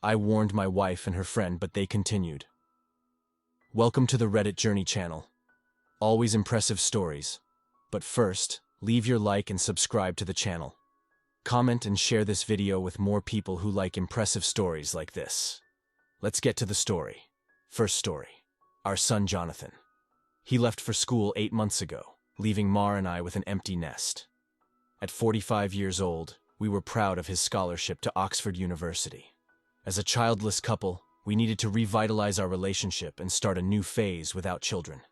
I warned my wife and her friend, but they continued. Welcome to the Reddit Journey channel. Always impressive stories. But first, leave your like and subscribe to the channel. Comment and share this video with more people who like impressive stories like this. Let's get to the story. First story. Our son Jonathan. He left for school 8 months ago, leaving Mar and I with an empty nest. At 45 years old, we were proud of his scholarship to Oxford University. As a childless couple, we needed to revitalize our relationship and start a new phase without children.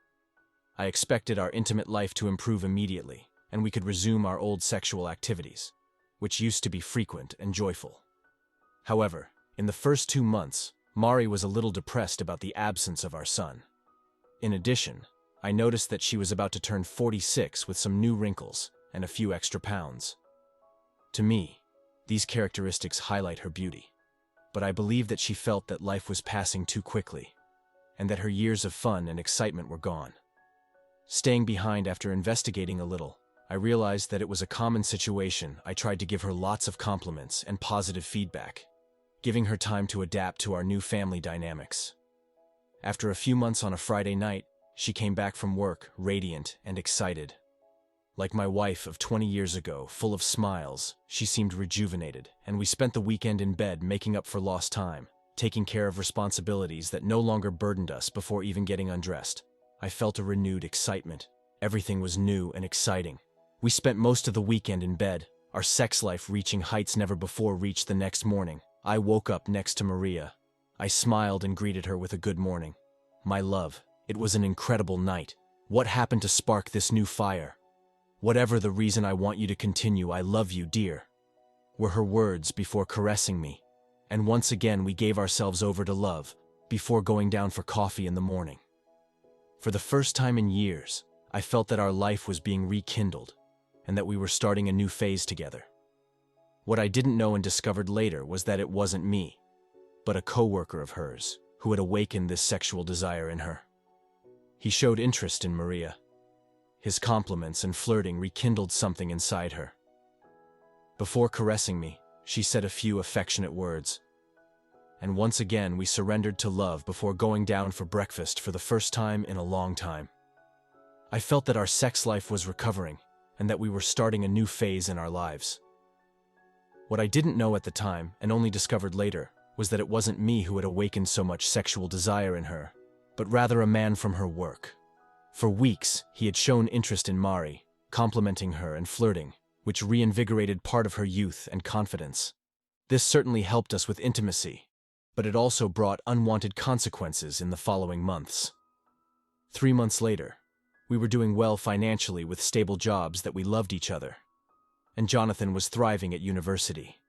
I expected our intimate life to improve immediately, and we could resume our old sexual activities, which used to be frequent and joyful. However, in the first 2 months, Mari was a little depressed about the absence of our son. In addition, I noticed that she was about to turn 46 with some new wrinkles and a few extra pounds. To me, these characteristics highlight her beauty, but I believe that she felt that life was passing too quickly, and that her years of fun and excitement were gone. Staying behind after investigating a little, I realized that it was a common situation. I tried to give her lots of compliments and positive feedback, giving her time to adapt to our new family dynamics. After a few months on a Friday night, she came back from work, radiant and excited. Like my wife of 20 years ago, full of smiles, she seemed rejuvenated, and we spent the weekend in bed making up for lost time, taking care of responsibilities that no longer burdened us before even getting undressed. I felt a renewed excitement. Everything was new and exciting. We spent most of the weekend in bed, our sex life reaching heights never before reached. The next morning, I woke up next to Maria. I smiled and greeted her with a good morning. My love, it was an incredible night. What happened to spark this new fire? Whatever the reason, I want you to continue. I love you, dear, were her words before caressing me. And once again we gave ourselves over to love, before going down for coffee in the morning. For the first time in years, I felt that our life was being rekindled, and that we were starting a new phase together. What I didn't know and discovered later was that it wasn't me, but a coworker of hers, who had awakened this sexual desire in her. He showed interest in Maria. His compliments and flirting rekindled something inside her. Before caressing me, she said a few affectionate words. And once again we surrendered to love before going down for breakfast for the first time in a long time. I felt that our sex life was recovering, and that we were starting a new phase in our lives. What I didn't know at the time, and only discovered later, was that it wasn't me who had awakened so much sexual desire in her, but rather a man from her work. For weeks, he had shown interest in Mari, complimenting her and flirting, which reinvigorated part of her youth and confidence. This certainly helped us with intimacy, but it also brought unwanted consequences in the following months. 3 months later, we were doing well financially with stable jobs that we loved each other, and Jonathan was thriving at university.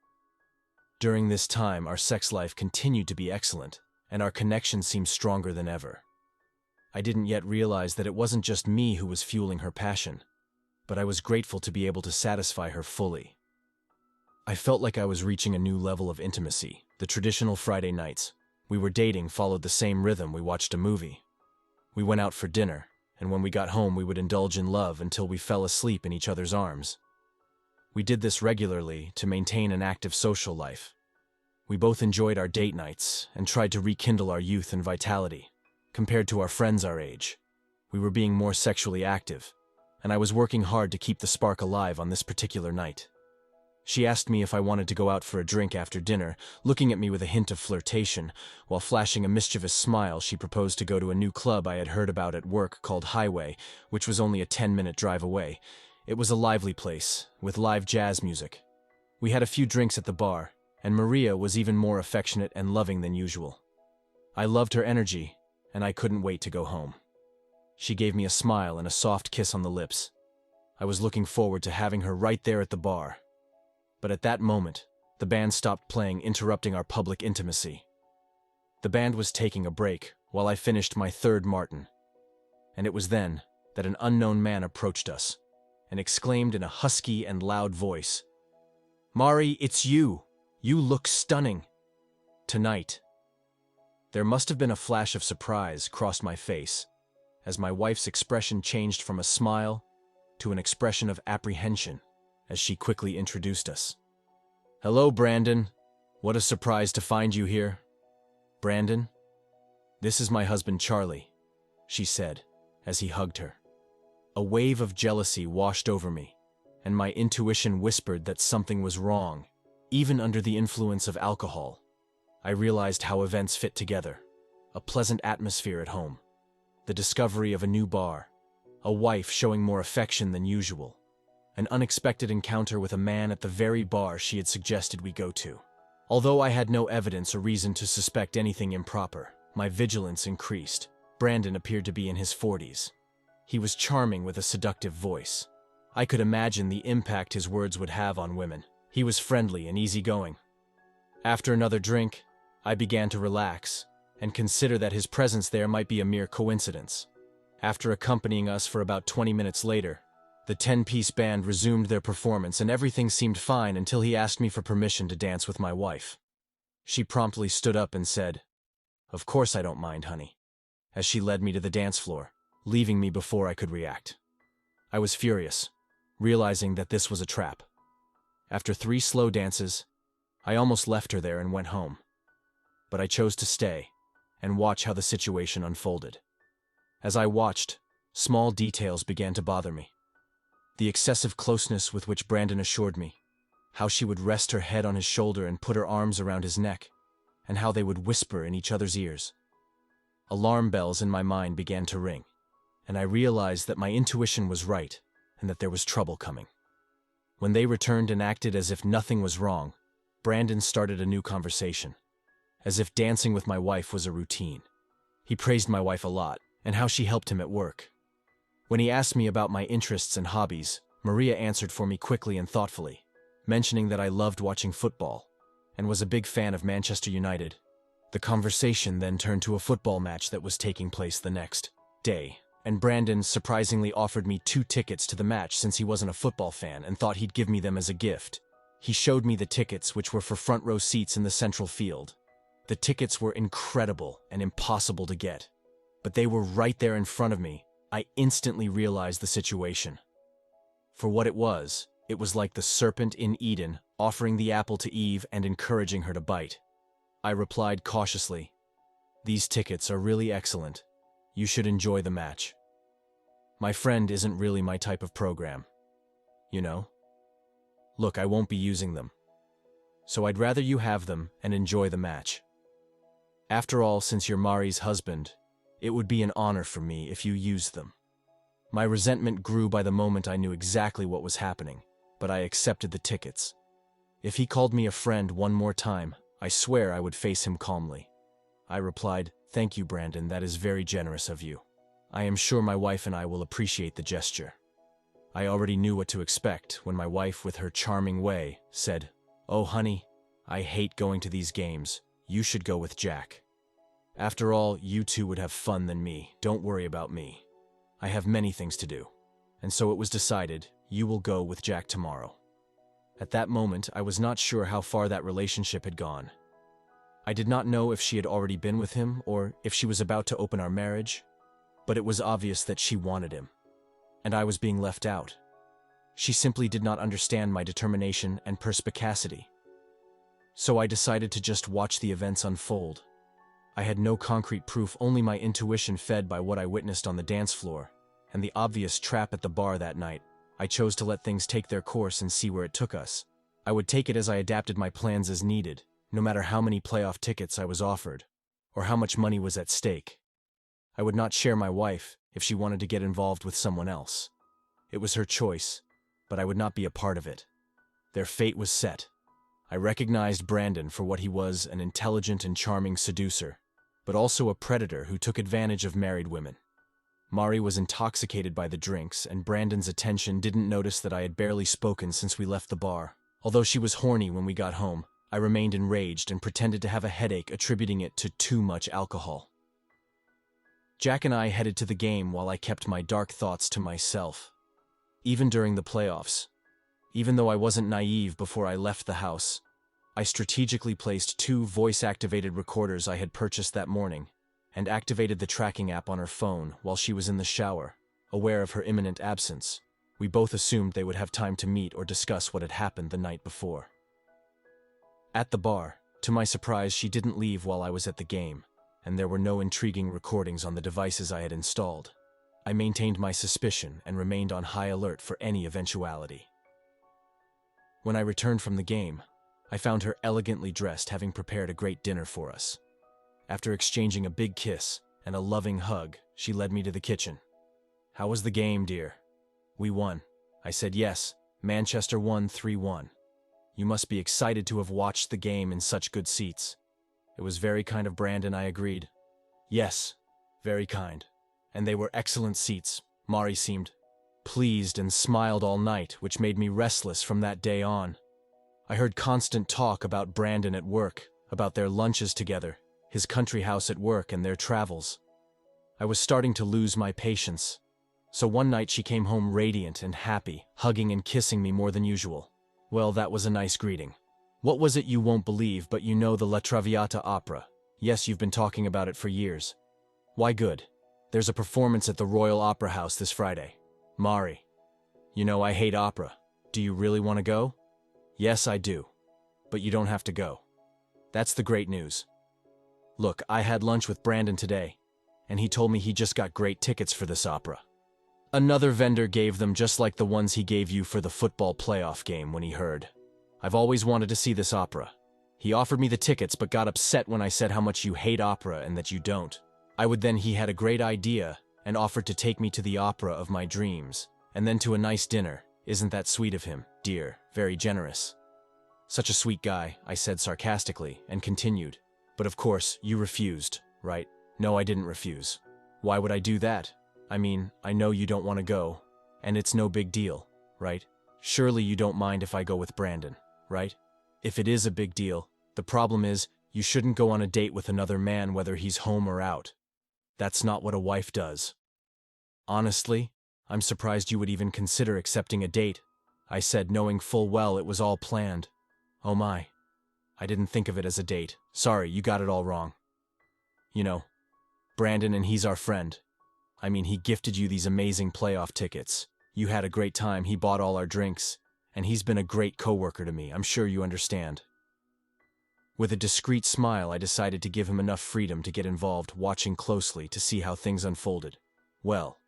During this time, our sex life continued to be excellent, and our connection seemed stronger than ever. I didn't yet realize that it wasn't just me who was fueling her passion, but I was grateful to be able to satisfy her fully. I felt like I was reaching a new level of intimacy. The traditional Friday nights we were dating followed the same rhythm. We watched a movie. We went out for dinner, and when we got home we would indulge in love until we fell asleep in each other's arms. We did this regularly to maintain an active social life. We both enjoyed our date nights and tried to rekindle our youth and vitality. Compared to our friends our age, we were being more sexually active, and I was working hard to keep the spark alive on this particular night. She asked me if I wanted to go out for a drink after dinner, looking at me with a hint of flirtation. While flashing a mischievous smile, she proposed to go to a new club I had heard about at work called Highway, which was only a 10-minute drive away. It was a lively place, with live jazz music. We had a few drinks at the bar, and Maria was even more affectionate and loving than usual. I loved her energy, and I couldn't wait to go home. She gave me a smile and a soft kiss on the lips. I was looking forward to having her right there at the bar. But at that moment, the band stopped playing, interrupting our public intimacy. The band was taking a break while I finished my third Martin. And it was then that an unknown man approached us and exclaimed in a husky and loud voice, "Mari, it's you! You look stunning! Tonight." There must have been a flash of surprise crossed my face, as my wife's expression changed from a smile to an expression of apprehension as she quickly introduced us. "Hello, Brandon. What a surprise to find you here. Brandon, this is my husband Charlie, she said, as he hugged her. A wave of jealousy washed over me, and my intuition whispered that something was wrong. Even under the influence of alcohol, I realized how events fit together. A pleasant atmosphere at home, the discovery of a new bar, a wife showing more affection than usual, an unexpected encounter with a man at the very bar she had suggested we go to. Although I had no evidence or reason to suspect anything improper, my vigilance increased. Brandon appeared to be in his 40s. He was charming with a seductive voice. I could imagine the impact his words would have on women. He was friendly and easygoing. After another drink, I began to relax and consider that his presence there might be a mere coincidence. After accompanying us for about 20 minutes later, the 10-piece band resumed their performance and everything seemed fine until he asked me for permission to dance with my wife. She promptly stood up and said, "Of course I don't mind, honey," as she led me to the dance floor, leaving me before I could react. I was furious, realizing that this was a trap. After 3 slow dances, I almost left her there and went home. But I chose to stay and watch how the situation unfolded. As I watched, small details began to bother me. The excessive closeness with which Brandon assured me, how she would rest her head on his shoulder and put her arms around his neck, and how they would whisper in each other's ears. Alarm bells in my mind began to ring, and I realized that my intuition was right and that there was trouble coming. When they returned and acted as if nothing was wrong, Brandon started a new conversation, as if dancing with my wife was a routine. He praised my wife a lot and how she helped him at work. When he asked me about my interests and hobbies, Maria answered for me quickly and thoughtfully, mentioning that I loved watching football and was a big fan of Manchester United. The conversation then turned to a football match that was taking place the next day, and Brandon surprisingly offered me 2 tickets to the match since he wasn't a football fan and thought he'd give me them as a gift. He showed me the tickets, which were for front row seats in the central field. The tickets were incredible and impossible to get, but they were right there in front of me. I instantly realized the situation. For what it was like the serpent in Eden offering the apple to Eve and encouraging her to bite. I replied cautiously, "These tickets are really excellent. You should enjoy the match. My friend isn't really my type of program. You know? Look, I won't be using them. So I'd rather you have them and enjoy the match. After all, since you're Mari's husband, it would be an honor for me if you used them." My resentment grew by the moment I knew exactly what was happening, but I accepted the tickets. If he called me a friend one more time, I swear I would face him calmly. I replied, "Thank you, Brandon, that is very generous of you. I am sure my wife and I will appreciate the gesture." I already knew what to expect when my wife, with her charming way, said, "Oh, honey, I hate going to these games. You should go with Jack. After all, you two would have fun than me. Don't worry about me. I have many things to do." And so it was decided, you will go with Jack tomorrow. At that moment, I was not sure how far that relationship had gone. I did not know if she had already been with him or if she was about to open our marriage, but it was obvious that she wanted him, and I was being left out. She simply did not understand my determination and perspicacity. So I decided to just watch the events unfold. I had no concrete proof, only my intuition fed by what I witnessed on the dance floor, and the obvious trap at the bar that night. I chose to let things take their course and see where it took us. I would take it as I adapted my plans as needed, no matter how many playoff tickets I was offered, or how much money was at stake. I would not share my wife if she wanted to get involved with someone else. It was her choice, but I would not be a part of it. Their fate was set. I recognized Brandon for what he was, an intelligent and charming seducer, but also a predator who took advantage of married women. Mari was intoxicated by the drinks, and Brandon's attention didn't notice that I had barely spoken since we left the bar. Although she was horny when we got home, I remained enraged and pretended to have a headache, attributing it to too much alcohol. Jack and I headed to the game while I kept my dark thoughts to myself. Even during the playoffs, even though I wasn't naive before I left the house, I strategically placed 2 voice-activated recorders I had purchased that morning and activated the tracking app on her phone while she was in the shower, aware of her imminent absence. We both assumed they would have time to meet or discuss what had happened the night before. At the bar, To my surprise, she didn't leave while I was at the game, and there were no intriguing recordings on the devices I had installed. I maintained my suspicion and remained on high alert for any eventuality. When I returned from the game, I found her elegantly dressed, having prepared a great dinner for us. After exchanging a big kiss and a loving hug, she led me to the kitchen. "How was the game, dear?" "We won." I said, "Yes, Manchester won 3-1. You must be excited to have watched the game in such good seats." "It was very kind of Brandon," I agreed. "Yes, very kind. And they were excellent seats." Mari seemed pleased and smiled all night, which made me restless from that day on. I heard constant talk about Brandon at work, about their lunches together, his country house at work, and their travels. I was starting to lose my patience. So one night she came home radiant and happy, hugging and kissing me more than usual. Well, that was a nice greeting. "What was it? You won't believe, but you know the La Traviata opera. Yes, you've been talking about it for years." "Why, good. There's a performance at the Royal Opera House this Friday." "Mari, you know I hate opera. Do you really want to go?" "Yes, I do. But you don't have to go." "That's the great news. Look, I had lunch with Brandon today, and he told me he just got great tickets for this opera. Another vendor gave them, just like the ones he gave you for the football playoff game when he heard. I've always wanted to see this opera. He offered me the tickets but got upset when I said how much you hate opera and that you don't. He had a great idea and offered to take me to the opera of my dreams, and then to a nice dinner. Isn't that sweet of him, dear? Very generous." "Such a sweet guy," I said sarcastically, and continued. "But of course, you refused, right?" "No, I didn't refuse. Why would I do that? I mean, I know you don't want to go, and it's no big deal, right? Surely you don't mind if I go with Brandon, right? If it is a big deal, the problem is, you shouldn't go on a date with another man whether he's home or out. That's not what a wife does." "Honestly, I'm surprised you would even consider accepting a date," I said, knowing full well it was all planned. "Oh my. I didn't think of it as a date. Sorry, you got it all wrong. You know, Brandon, and he's our friend. I mean, he gifted you these amazing playoff tickets. You had a great time, he bought all our drinks, and he's been a great coworker to me, I'm sure you understand." With a discreet smile, I decided to give him enough freedom to get involved, watching closely to see how things unfolded. Well,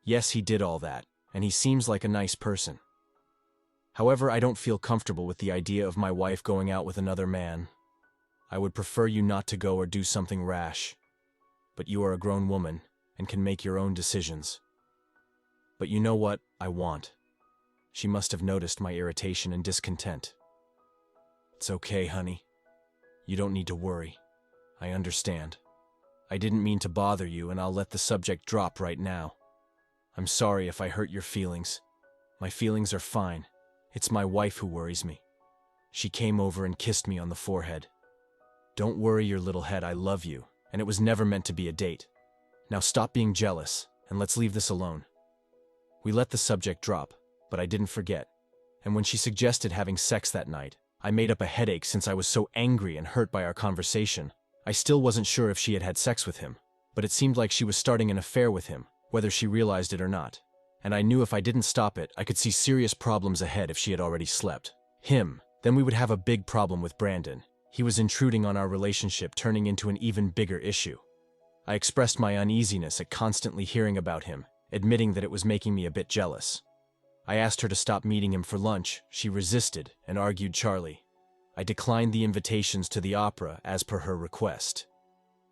yes, he did all that, and he seems like a nice person. However, I don't feel comfortable with the idea of my wife going out with another man. I would prefer you not to go or do something rash. But you are a grown woman and can make your own decisions. But you know what I want. She must have noticed my irritation and discontent. "It's okay, honey. You don't need to worry. I understand. I didn't mean to bother you, and I'll let the subject drop right now. I'm sorry if I hurt your feelings. My feelings are fine. It's my wife who worries me." She came over and kissed me on the forehead. "Don't worry your little head, I love you, and it was never meant to be a date. Now stop being jealous, and let's leave this alone." We let the subject drop, but I didn't forget. And when she suggested having sex that night, I made up a headache since I was so angry and hurt by our conversation. I still wasn't sure if she had had sex with him, but it seemed like she was starting an affair with him, whether she realized it or not. And I knew if I didn't stop it, I could see serious problems ahead if she had already slept. Then we would have a big problem with Brandon. He was intruding on our relationship, turning into an even bigger issue. I expressed my uneasiness at constantly hearing about him, admitting that it was making me a bit jealous. I asked her to stop meeting him for lunch. She resisted and argued Charlie. I declined the invitations to the opera as per her request.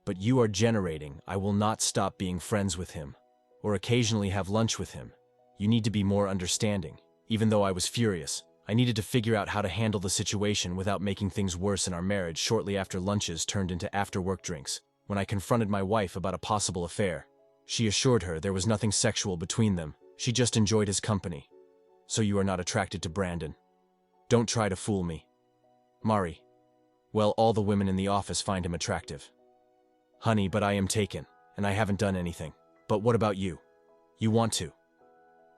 "But you are generating. I will not stop being friends with him, or occasionally have lunch with him. You need to be more understanding." Even though I was furious, I needed to figure out how to handle the situation without making things worse in our marriage. Shortly after lunches turned into after-work drinks, when I confronted my wife about a possible affair. She assured her there was nothing sexual between them. She just enjoyed his company. "So you are not attracted to Brandon? Don't try to fool me." "Mari, well, all the women in the office find him attractive." "Honey, but I am taken, and I haven't done anything." "But what about you? You want to?"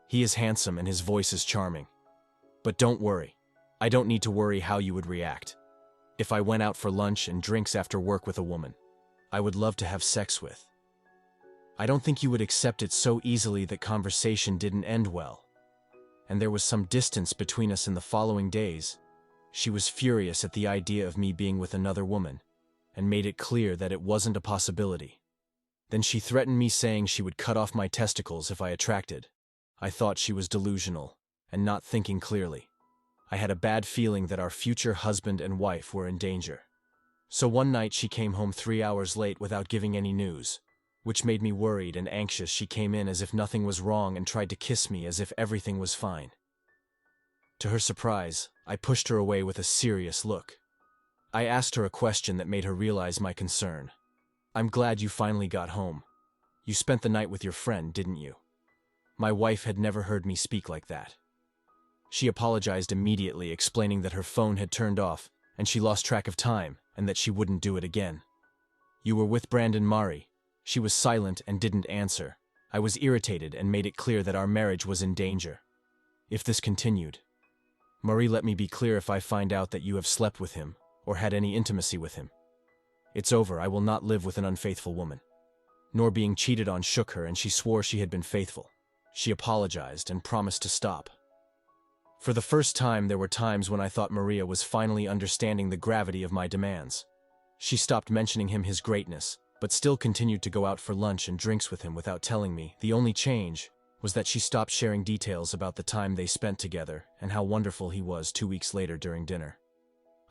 "He is handsome and his voice is charming. But don't worry. I don't need to worry how you would react. If I went out for lunch and drinks after work with a woman I would love to have sex with, I don't think you would accept it so easily." That conversation didn't end well, and there was some distance between us in the following days. She was furious at the idea of me being with another woman, and made it clear that it wasn't a possibility. Then she threatened me, saying she would cut off my testicles if I attracted. I thought she was delusional and not thinking clearly. I had a bad feeling that our future husband and wife were in danger. So one night she came home 3 hours late without giving any news, which made me worried and anxious. She came in as if nothing was wrong and tried to kiss me as if everything was fine. To her surprise, I pushed her away with a serious look. I asked her a question that made her realize my concern. "I'm glad you finally got home. You spent the night with your friend, didn't you?" My wife had never heard me speak like that. She apologized immediately, explaining that her phone had turned off and she lost track of time and that she wouldn't do it again. "You were with Brandon Mari." She was silent and didn't answer. I was irritated and made it clear that our marriage was in danger. If this continued, "Marie, let me be clear, if I find out that you have slept with him or had any intimacy with him, it's over. I will not live with an unfaithful woman." Nor being cheated on shook her, and she swore she had been faithful. She apologized and promised to stop. For the first time, there were times when I thought Maria was finally understanding the gravity of my demands. She stopped mentioning his greatness, but still continued to go out for lunch and drinks with him without telling me. The only change was that she stopped sharing details about the time they spent together and how wonderful he was 2 weeks later during dinner.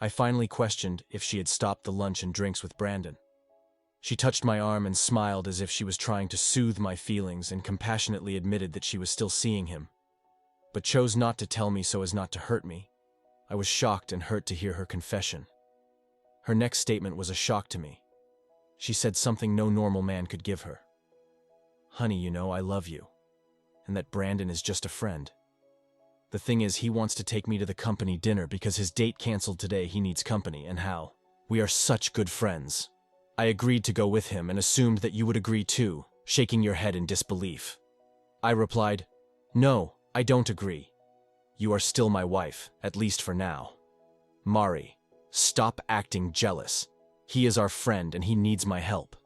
I finally questioned if she had stopped the lunch and drinks with Brandon. She touched my arm and smiled as if she was trying to soothe my feelings, and compassionately admitted that she was still seeing him, but chose not to tell me so as not to hurt me. I was shocked and hurt to hear her confession. Her next statement was a shock to me. She said something no normal man could give her. "Honey, you know I love you, and that Brandon is just a friend. The thing is, he wants to take me to the company dinner because his date canceled today. He needs company, and how we are such good friends. I agreed to go with him and assumed that you would agree too," shaking your head in disbelief. I replied, "No, I don't agree. You are still my wife, at least for now. Mari, stop acting jealous. He is our friend and he needs my help.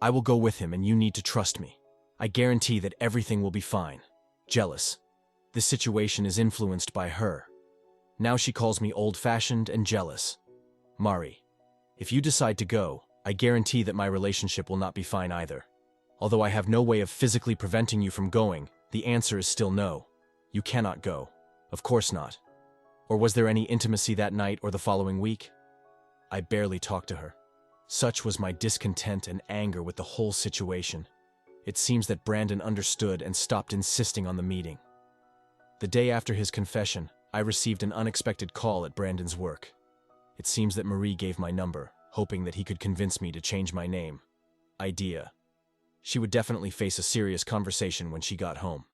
I will go with him and you need to trust me. I guarantee that everything will be fine." Jealous. This situation is influenced by her. Now she calls me old-fashioned and jealous. Mari, if you decide to go, I guarantee that my relationship will not be fine either. Although I have no way of physically preventing you from going, the answer is still no. You cannot go. Of course not. Or was there any intimacy that night or the following week? I barely talked to her. Such was my discontent and anger with the whole situation. It seems that Brandon understood and stopped insisting on the meeting. The day after his confession, I received an unexpected call at Brandon's work. It seems that Marie gave my number, hoping that he could convince me to change my name. Idea. She would definitely face a serious conversation when she got home.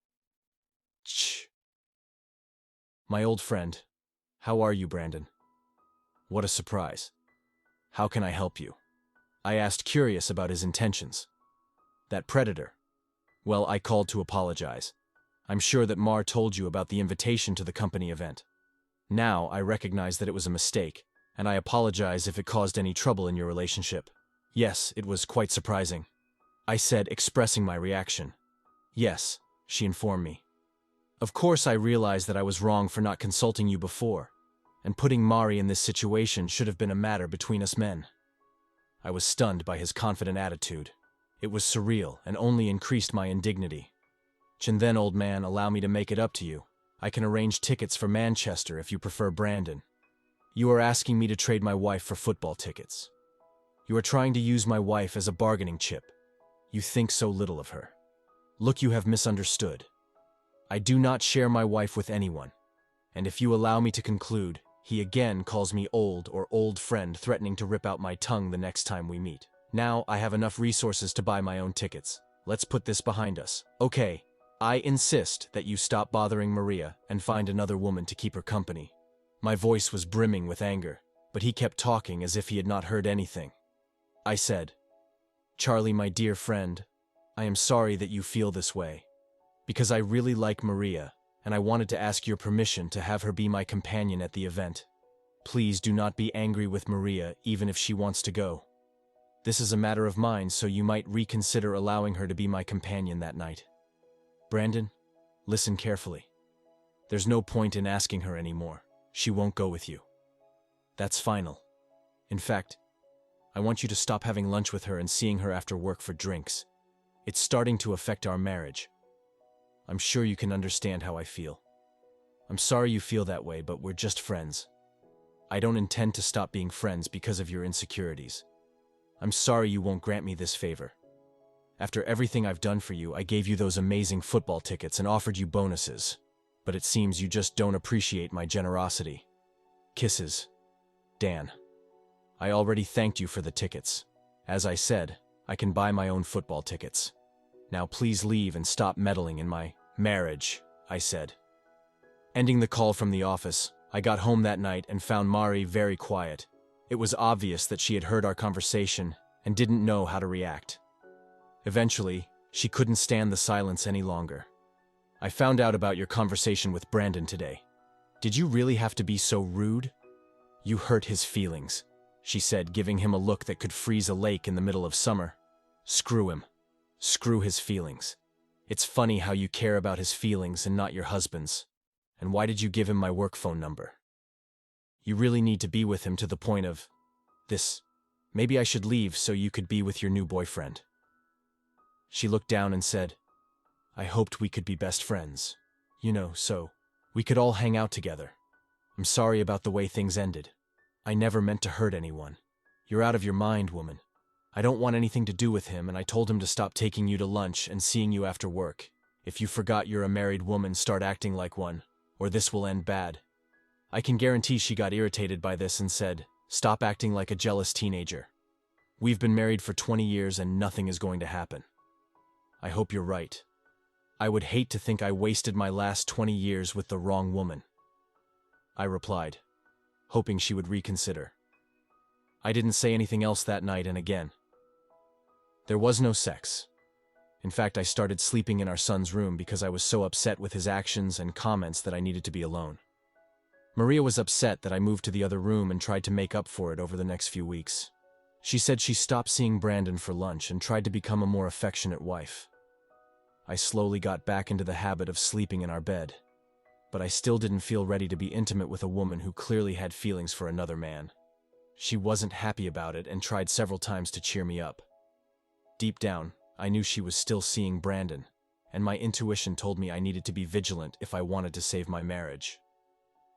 Shh. My old friend. How are you, Brandon? What a surprise. How can I help you? I asked, curious about his intentions. That predator. Well, I called to apologize. I'm sure that Mar told you about the invitation to the company event. Now I recognize that it was a mistake, and I apologize if it caused any trouble in your relationship. Yes, it was quite surprising, I said, expressing my reaction. Yes, she informed me. Of course, I realized that I was wrong for not consulting you before, and putting Mari in this situation should have been a matter between us men. I was stunned by his confident attitude. It was surreal and only increased my indignity. "And then, old man, allow me to make it up to you. I can arrange tickets for Manchester if you prefer Brandon. You are asking me to trade my wife for football tickets. You are trying to use my wife as a bargaining chip. You think so little of her. Look, you have misunderstood. I do not share my wife with anyone, and if you allow me to conclude, he again calls me old or old friend, threatening to rip out my tongue the next time we meet. Now I have enough resources to buy my own tickets. Let's put this behind us. Okay, I insist that you stop bothering Maria and find another woman to keep her company." My voice was brimming with anger, but he kept talking as if he had not heard anything. I said, "Charlie, my dear friend, I am sorry that you feel this way, because I really like Maria, and I wanted to ask your permission to have her be my companion at the event. Please do not be angry with Maria, even if she wants to go. This is a matter of mine, so you might reconsider allowing her to be my companion that night. Brandon, listen carefully. There's no point in asking her anymore. She won't go with you. That's final. In fact, I want you to stop having lunch with her and seeing her after work for drinks. It's starting to affect our marriage. I'm sure you can understand how I feel. I'm sorry you feel that way, but we're just friends. I don't intend to stop being friends because of your insecurities. I'm sorry you won't grant me this favor. After everything I've done for you, I gave you those amazing football tickets and offered you bonuses. But it seems you just don't appreciate my generosity. Kisses. Dan. I already thanked you for the tickets. As I said, I can buy my own football tickets. Now please leave and stop meddling in my marriage, I said. Ending the call from the office, I got home that night and found Mari very quiet. It was obvious that she had heard our conversation and didn't know how to react. Eventually, she couldn't stand the silence any longer. I found out about your conversation with Brandon today. Did you really have to be so rude? You hurt his feelings, she said, giving him a look that could freeze a lake in the middle of summer. Screw him. Screw his feelings. It's funny how you care about his feelings and not your husband's. And why did you give him my work phone number? You really need to be with him to the point of this. Maybe I should leave so you could be with your new boyfriend. She looked down and said, I hoped we could be best friends. So we could all hang out together. I'm sorry about the way things ended. I never meant to hurt anyone. You're out of your mind, woman. I don't want anything to do with him, and I told him to stop taking you to lunch and seeing you after work. If you forgot you're a married woman, start acting like one, or this will end bad. I can guarantee she got irritated by this and said, stop acting like a jealous teenager. We've been married for 20 years and nothing is going to happen. I hope you're right. I would hate to think I wasted my last 20 years with the wrong woman. I replied, hoping she would reconsider. I didn't say anything else that night, and again. There was no sex. In fact, I started sleeping in our son's room because I was so upset with his actions and comments that I needed to be alone. Maria was upset that I moved to the other room and tried to make up for it over the next few weeks. She said she stopped seeing Brandon for lunch and tried to become a more affectionate wife. I slowly got back into the habit of sleeping in our bed, but I still didn't feel ready to be intimate with a woman who clearly had feelings for another man. She wasn't happy about it and tried several times to cheer me up. Deep down, I knew she was still seeing Brandon, and my intuition told me I needed to be vigilant if I wanted to save my marriage.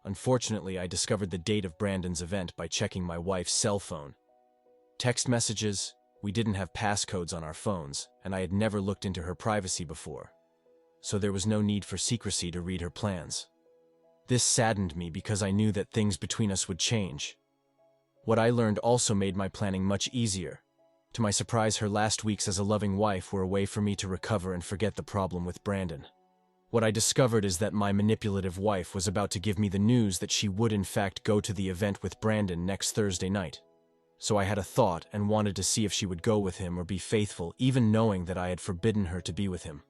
Unfortunately, I discovered the date of Brandon's event by checking my wife's cell phone. Text messages, we didn't have passcodes on our phones, and I had never looked into her privacy before, so there was no need for secrecy to read her plans. This saddened me because I knew that things between us would change. What I learned also made my planning much easier. To my surprise, her last weeks as a loving wife were a way for me to recover and forget the problem with Brandon. What I discovered is that my manipulative wife was about to give me the news that she would in fact go to the event with Brandon next Thursday night. So I had a thought and wanted to see if she would go with him or be faithful, even knowing that I had forbidden her to be with him.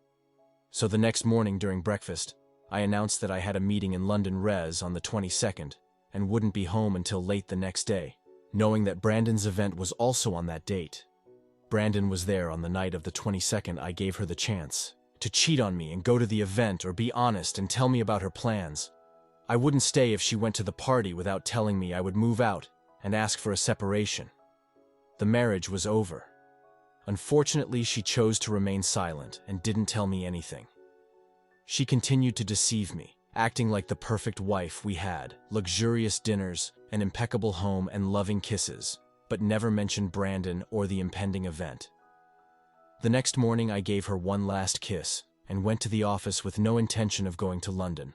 So the next morning during breakfast, I announced that I had a meeting in London Res on the 22nd and wouldn't be home until late the next day, knowing that Brandon's event was also on that date. Brandon was there on the night of the 22nd. I gave her the chance to cheat on me and go to the event or be honest and tell me about her plans. I wouldn't stay if she went to the party without telling me. I would move out and ask for a separation. The marriage was over. Unfortunately, she chose to remain silent and didn't tell me anything. She continued to deceive me, acting like the perfect wife we had, luxurious dinners, an impeccable home, and loving kisses, but never mentioned Brandon or the impending event. The next morning, I gave her one last kiss and went to the office with no intention of going to London.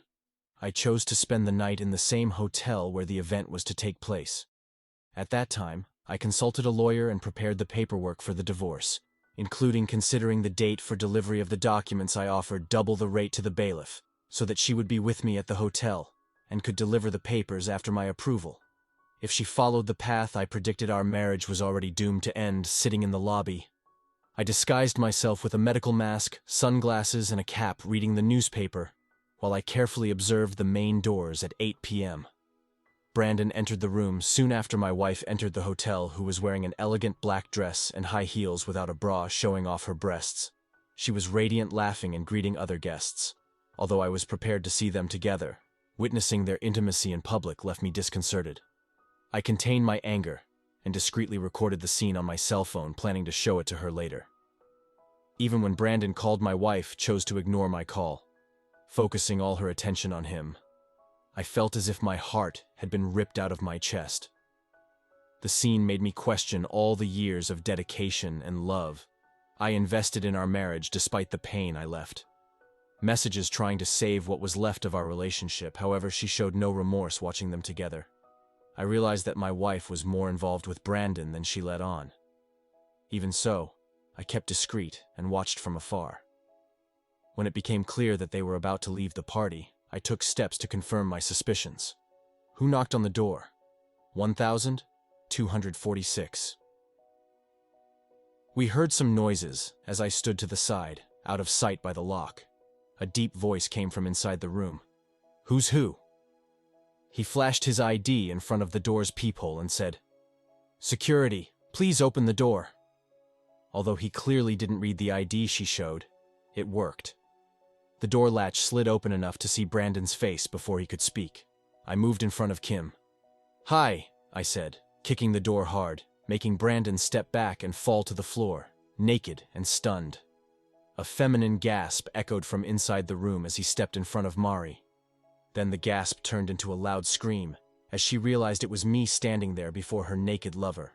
I chose to spend the night in the same hotel where the event was to take place. At that time, I consulted a lawyer and prepared the paperwork for the divorce, including considering the date for delivery of the documents. I offered double the rate to the bailiff so that she would be with me at the hotel and could deliver the papers after my approval. If she followed the path I predicted, our marriage was already doomed to end. Sitting in the lobby, I disguised myself with a medical mask, sunglasses, and a cap, reading the newspaper, while I carefully observed the main doors at 8 p.m. Brandon entered the room soon after my wife entered the hotel, who was wearing an elegant black dress and high heels without a bra, showing off her breasts. She was radiant, laughing and greeting other guests. Although I was prepared to see them together, witnessing their intimacy in public left me disconcerted. I contained my anger and discreetly recorded the scene on my cell phone, planning to show it to her later. Even when Brandon called, my wife chose to ignore my call, focusing all her attention on him. I felt as if my heart had been ripped out of my chest. The scene made me question all the years of dedication and love I invested in our marriage despite the pain I left. Messages trying to save what was left of our relationship, however, she showed no remorse watching them together. I realized that my wife was more involved with Brandon than she let on. Even so, I kept discreet and watched from afar. When it became clear that they were about to leave the party, I took steps to confirm my suspicions. Who knocked on the door? 1246. We heard some noises as I stood to the side, out of sight by the lock. A deep voice came from inside the room. "Who's who?" He flashed his ID in front of the door's peephole and said, "Security, please open the door." Although he clearly didn't read the ID she showed, it worked. The door latch slid open enough to see Brandon's face before he could speak. I moved in front of Kim. "Hi," I said, kicking the door hard, making Brandon step back and fall to the floor, naked and stunned. A feminine gasp echoed from inside the room as he stepped in front of Mari. Then the gasp turned into a loud scream as she realized it was me standing there before her naked lover.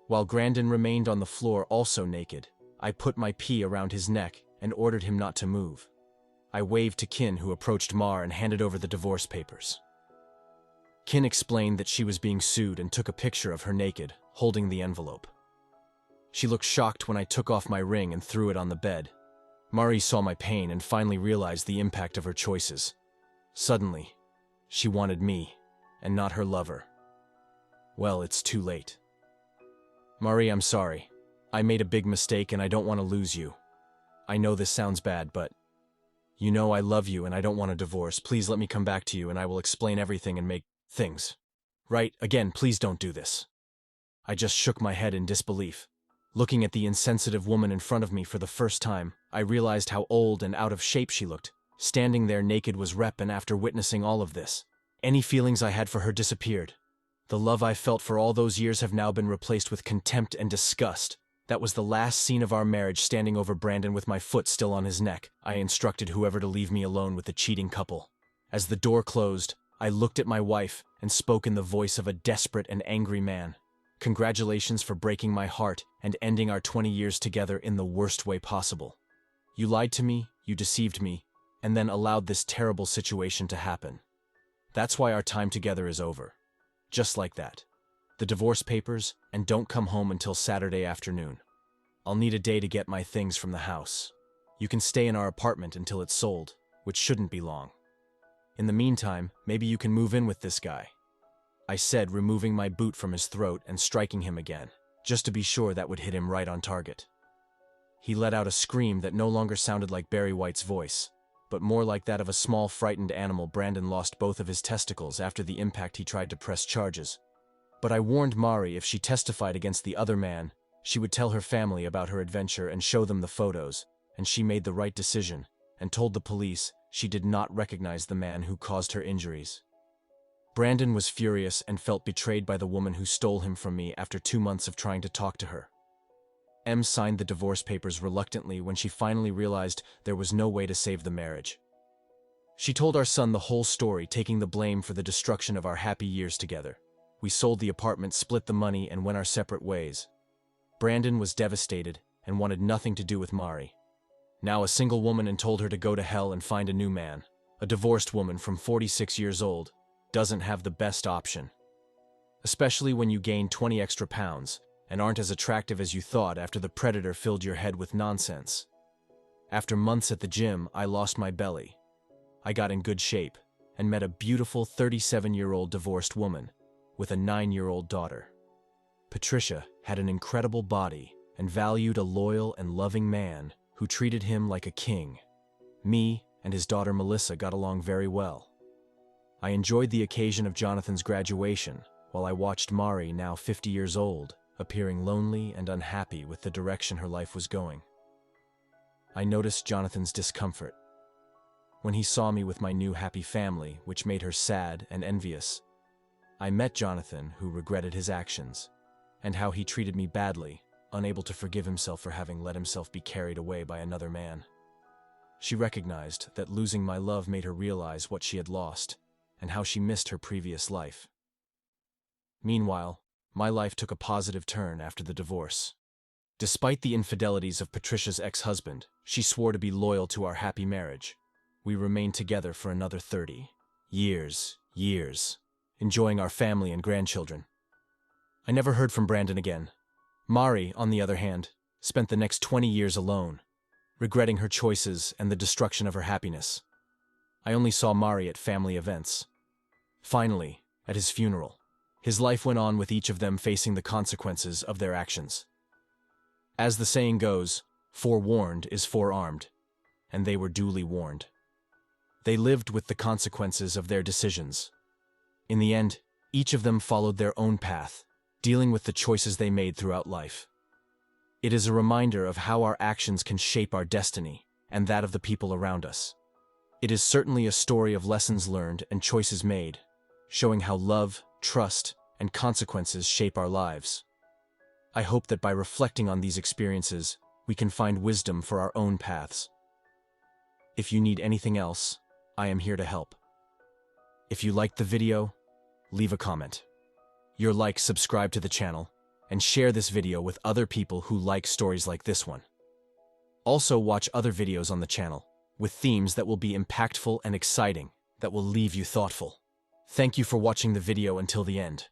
While Brandon remained on the floor also naked, I put my pee around his neck and ordered him not to move. I waved to Kin, who approached Mar and handed over the divorce papers. Kin explained that she was being sued and took a picture of her naked, holding the envelope. She looked shocked when I took off my ring and threw it on the bed. Mari saw my pain and finally realized the impact of her choices. Suddenly, she wanted me, and not her lover. Well, it's too late. "Mari, I'm sorry. I made a big mistake and I don't want to lose you. I know this sounds bad, but you know I love you and I don't want a divorce. Please let me come back to you and I will explain everything and make things right. Again, please don't do this." I just shook my head in disbelief. Looking at the insensitive woman in front of me for the first time, I realized how old and out of shape she looked. Standing there naked was rep, and after witnessing all of this, any feelings I had for her disappeared. The love I felt for all those years have now been replaced with contempt and disgust. That was the last scene of our marriage, standing over Brandon with my foot still on his neck. I instructed whoever to leave me alone with the cheating couple. As the door closed, I looked at my wife and spoke in the voice of a desperate and angry man. "Congratulations for breaking my heart and ending our 20 years together in the worst way possible. You lied to me, you deceived me, and then allowed this terrible situation to happen. That's why our time together is over. Just like that. The divorce papers, and don't come home until Saturday afternoon. I'll need a day to get my things from the house. You can stay in our apartment until it's sold, which shouldn't be long. In the meantime, maybe you can move in with this guy," I said, removing my boot from his throat and striking him again, just to be sure that would hit him right on target. He let out a scream that no longer sounded like Barry White's voice, but more like that of a small, frightened animal. Brandon lost both of his testicles after the impact. He tried to press charges. But I warned Mari if she testified against the other man, she would tell her family about her adventure and show them the photos, and she made the right decision and told the police she did not recognize the man who caused her injuries. Brandon was furious and felt betrayed by the woman who stole him from me after 2 months of trying to talk to her. Em signed the divorce papers reluctantly when she finally realized there was no way to save the marriage. She told our son the whole story, taking the blame for the destruction of our happy years together. We sold the apartment, split the money, and went our separate ways. Brandon was devastated and wanted nothing to do with Mari. Now a single woman, and told her to go to hell and find a new man. A divorced woman from 46 years old doesn't have the best option. Especially when you gain 20 extra pounds and aren't as attractive as you thought after the predator filled your head with nonsense. After months at the gym, I lost my belly. I got in good shape and met a beautiful 37-year-old divorced woman with a 9-year-old daughter. Patricia had an incredible body and valued a loyal and loving man who treated him like a king. Me and his daughter Melissa got along very well. I enjoyed the occasion of Jonathan's graduation while I watched Mari, now 50 years old, appearing lonely and unhappy with the direction her life was going. I noticed Jonathan's discomfort when he saw me with my new happy family, which made her sad and envious. I met Jonathan, who regretted his actions, and how he treated me badly, unable to forgive himself for having let himself be carried away by another man. She recognized that losing my love made her realize what she had lost, and how she missed her previous life. Meanwhile, my life took a positive turn after the divorce. Despite the infidelities of Patricia's ex-husband, she swore to be loyal to our happy marriage. We remained together for another 30 years, enjoying our family and grandchildren. I never heard from Brandon again. Mari, on the other hand, spent the next 20 years alone, regretting her choices and the destruction of her happiness. I only saw Mari at family events. Finally, at his funeral, his life went on with each of them facing the consequences of their actions. As the saying goes, forewarned is forearmed, and they were duly warned. They lived with the consequences of their decisions. In the end, each of them followed their own path, dealing with the choices they made throughout life. It is a reminder of how our actions can shape our destiny and that of the people around us. It is certainly a story of lessons learned and choices made, showing how love, trust, and consequences shape our lives. I hope that by reflecting on these experiences, we can find wisdom for our own paths. If you need anything else, I am here to help. If you liked the video, leave a comment. Your like, subscribe to the channel, and share this video with other people who like stories like this one. Also watch other videos on the channel, with themes that will be impactful and exciting, that will leave you thoughtful. Thank you for watching the video until the end.